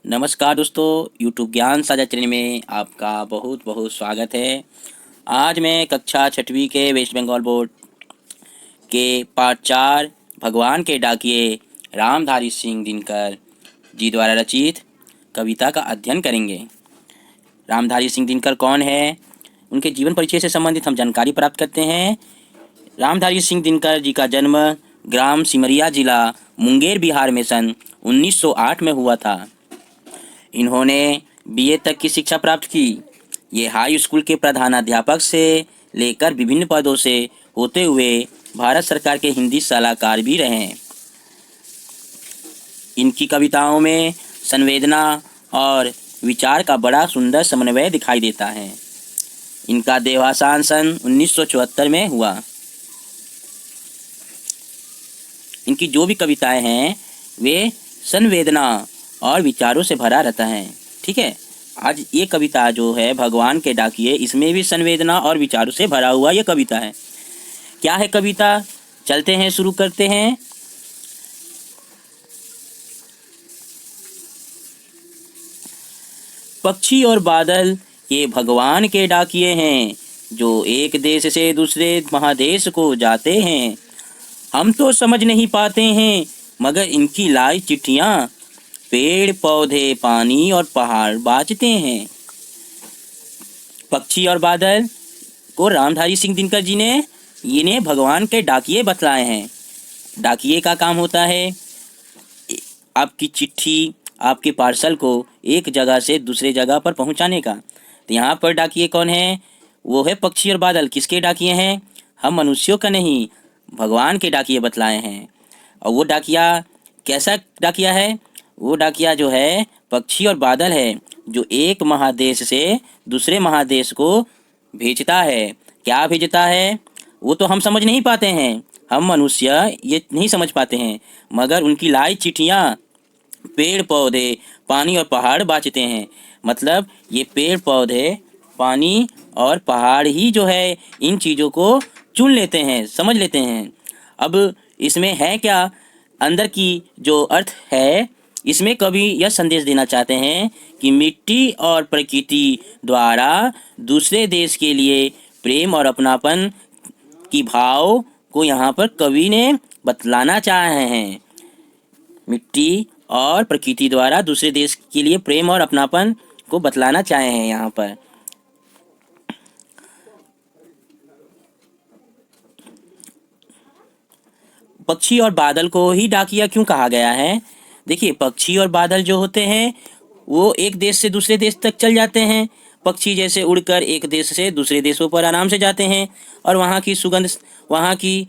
नमस्कार दोस्तों, यूट्यूब ज्ञान साझा चैनल में आपका बहुत बहुत स्वागत है। आज मैं कक्षा छठवीं के वेस्ट बंगाल बोर्ड के पाठ 4 भगवान के डाकिए रामधारी सिंह दिनकर जी द्वारा रचित कविता का अध्ययन करेंगे। रामधारी सिंह दिनकर कौन है, उनके जीवन परिचय से संबंधित हम जानकारी प्राप्त करते हैं। रामधारी सिंह दिनकर जी का जन्म ग्राम सिमरिया जिला मुंगेर बिहार में सन 1908 में हुआ था। इन्होंने बीए तक की शिक्षा प्राप्त की। ये हाई स्कूल के प्रधानाध्यापक से लेकर विभिन्न पदों से होते हुए भारत सरकार के हिंदी सलाहकार भी रहे। इनकी कविताओं में संवेदना और विचार का बड़ा सुंदर समन्वय दिखाई देता है। इनका देहावसान सन 1974 में हुआ। इनकी जो भी कविताएं हैं वे संवेदना और विचारों से भरा रहता है। ठीक है, आज ये कविता जो है भगवान के डाकिए, इसमें भी संवेदना और विचारों से भरा हुआ ये कविता है। क्या है कविता, चलते हैं, शुरू करते हैं। पक्षी और बादल ये भगवान के डाकिए हैं, जो एक देश से दूसरे महादेश को जाते हैं। हम तो समझ नहीं पाते हैं, मगर इनकी लाई चिट्ठियां पेड़ पौधे पानी और पहाड़ बाँचते हैं। पक्षी और बादल को रामधारी सिंह दिनकर जी ने इन्हें भगवान के डाकिए बतलाए हैं। डाकिए का काम होता है आपकी चिट्ठी, आपके पार्सल को एक जगह से दूसरे जगह पर पहुंचाने का। तो यहाँ पर डाकिए कौन है, वो है पक्षी और बादल। किसके डाकिए हैं, हम मनुष्यों का नहीं, भगवान के डाकिए बतलाए हैं। और वो डाकिया कैसा डाकिया है, वो डाकिया जो है पक्षी और बादल है, जो एक महादेश से दूसरे महादेश को भेजता है। क्या भेजता है वो तो हम समझ नहीं पाते हैं, हम मनुष्य ये नहीं समझ पाते हैं, मगर उनकी लाई चिट्ठियाँ पेड़ पौधे पानी और पहाड़ बाँचते हैं। मतलब ये पेड़ पौधे पानी और पहाड़ ही जो है इन चीज़ों को चुन लेते हैं, समझ लेते हैं। अब इसमें है क्या, अंदर की जो अर्थ है, इसमें कवि यह संदेश देना चाहते हैं कि मिट्टी और प्रकृति द्वारा दूसरे देश के लिए प्रेम और अपनापन की भाव को यहाँ पर कवि ने बतलाना चाहे हैं। मिट्टी और प्रकृति द्वारा दूसरे देश के लिए प्रेम और अपनापन को बतलाना चाहे हैं यहाँ पर। पक्षी और बादल को ही डाकिया क्यों कहा गया है? देखिए, पक्षी और बादल जो होते हैं वो एक देश से दूसरे देश तक चल जाते हैं। पक्षी जैसे उड़कर एक देश से दूसरे देशों पर आराम से जाते हैं और वहाँ की सुगंध, वहाँ की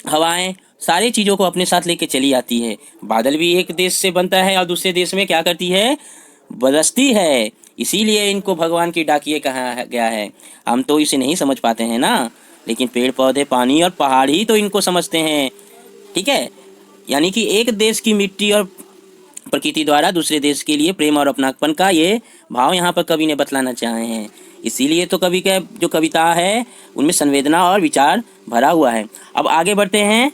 हवाएं, सारी चीज़ों को अपने साथ लेके चली आती है। बादल भी एक देश से बनता है और दूसरे देश में क्या करती है, बरसती है। इसीलिए इनको भगवान की डाकिए कहा गया है। हम तो इसे नहीं समझ पाते हैं ना, लेकिन पेड़ पौधे पानी और पहाड़ ही तो इनको समझते हैं। ठीक है, यानी कि एक देश की मिट्टी और प्रकृति द्वारा दूसरे देश के लिए प्रेम और अपनापन का ये भाव यहाँ पर कवि ने बतलाना चाहे हैं। इसीलिए तो कवि का जो कविता है उनमें संवेदना और विचार भरा हुआ है। अब आगे बढ़ते हैं।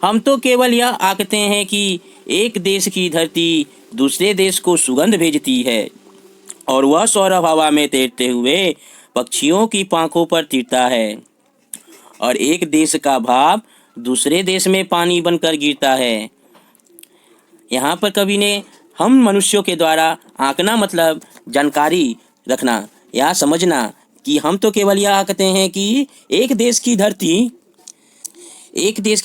हम तो केवल यह आंकते हैं कि एक देश की धरती दूसरे देश को सुगंध भेजती है, और वह सौरभ हवा में तैरते हुए पक्षियों की पांखों पर तिरता है, और एक देश का भाप दूसरे देश में पानी बनकर गिरता है। यहाँ पर कवि ने हम मनुष्यों के द्वारा आंकना मतलब जानकारी रखना या समझना कि हम तो केवल यह आंकते हैं कि एक देश की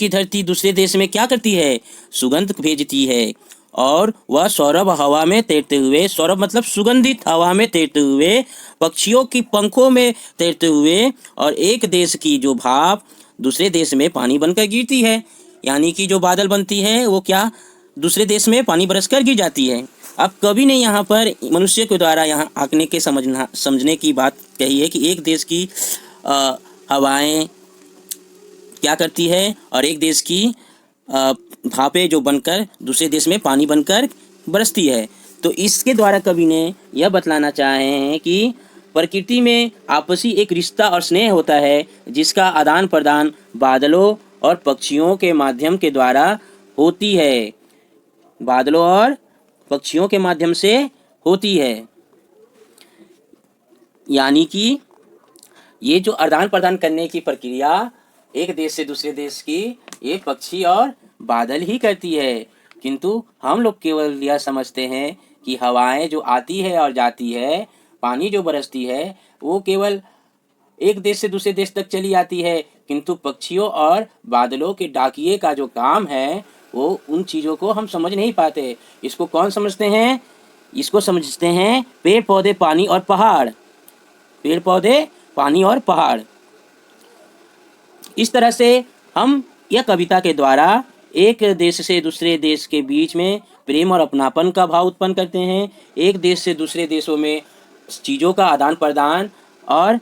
धरती दूसरे देश में क्या करती है, सुगंध भेजती है, और वह सौरभ हवा में तैरते हुए, सौरभ मतलब सुगंधित हवा में तैरते हुए, पक्षियों की पंखों में तैरते हुए, और एक देश की जो भाप दूसरे देश में पानी बनकर गिरती है। यानी कि जो बादल बनती है वो क्या, दूसरे देश में पानी बरसकर गिर जाती है। अब कवि ने यहाँ पर मनुष्य के द्वारा यहाँ आंकने के समझने की बात कही है कि एक देश की हवाएं क्या करती है, और एक देश की भापें जो बनकर दूसरे देश में पानी बनकर बरसती है। तो इसके द्वारा कवि ने यह बतलाना चाहे हैं कि प्रकृति में आपसी एक रिश्ता और स्नेह होता है, जिसका आदान प्रदान बादलों और पक्षियों के माध्यम के द्वारा होती है। बादलों और पक्षियों के माध्यम से होती है। यानी कि ये जो आदान प्रदान करने की प्रक्रिया एक देश से दूसरे देश की, ये पक्षी और बादल ही करती है। किंतु हम लोग केवल यह समझते हैं कि हवाएं जो आती है और जाती है, पानी जो बरसती है, वो केवल एक देश से दूसरे देश तक चली आती है। किंतु पक्षियों और बादलों के डाकिए का जो काम है, वो उन चीज़ों को हम समझ नहीं पाते। इसको कौन समझते हैं? इसको समझते हैं पेड़ पौधे, पानी और पहाड़। पेड़ पौधे, पानी और पहाड़। इस तरह से हम यह कविता के द्वारा एक देश से दूसरे देश के बीच में प्रेम और अपनापन का भाव उत्पन्न करते हैं। एक देश से दूसरे देशों में चीज़ों का आदान प्रदान और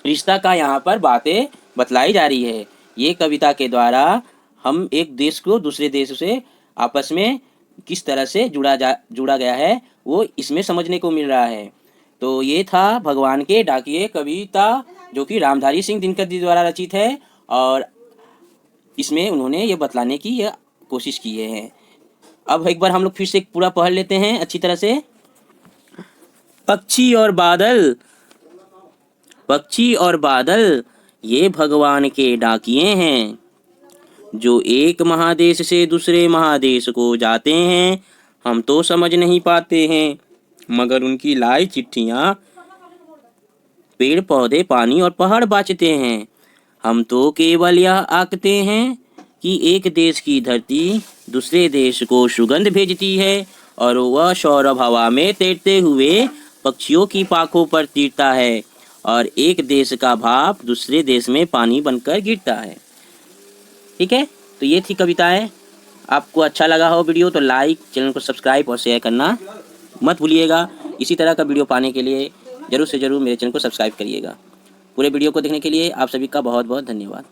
रिश्ता का यहाँ पर बातें बतलाई जा रही है। ये कविता के द्वारा हम एक देश को दूसरे देश से आपस में किस तरह से जुड़ा गया है, वो इसमें समझने को मिल रहा है। तो ये था भगवान के डाकिए कविता, जो कि रामधारी सिंह दिनकर जी द्वारा रचित है, और इसमें उन्होंने ये बतलाने की यह कोशिश की है। अब एक बार हम लोग फिर से पूरा पढ़ लेते हैं अच्छी तरह से। पक्षी और बादल, पक्षी और बादल ये भगवान के डाकिए हैं, जो एक महादेश से दूसरे महादेश को जाते हैं। हम तो समझ नहीं पाते हैं, मगर उनकी लाई चिट्ठियाँ पेड़ पौधे, पानी और पहाड़ बाँचते हैं। हम तो केवल यह आंकते हैं कि एक देश की धरती दूसरे देश को सुगंध भेजती है, और वह सौरभ हवा में तैरते हुए पक्षियों की पाखों पर तीरता है, और एक देश का भाप दूसरे देश में पानी बनकर गिरता है। ठीक है, तो ये थी कविताएं। आपको अच्छा लगा हो वीडियो तो लाइक, चैनल को सब्सक्राइब और शेयर करना मत भूलिएगा। इसी तरह का वीडियो पाने के लिए ज़रूर से ज़रूर मेरे चैनल को सब्सक्राइब करिएगा। पूरे वीडियो को देखने के लिए आप सभी का बहुत बहुत धन्यवाद।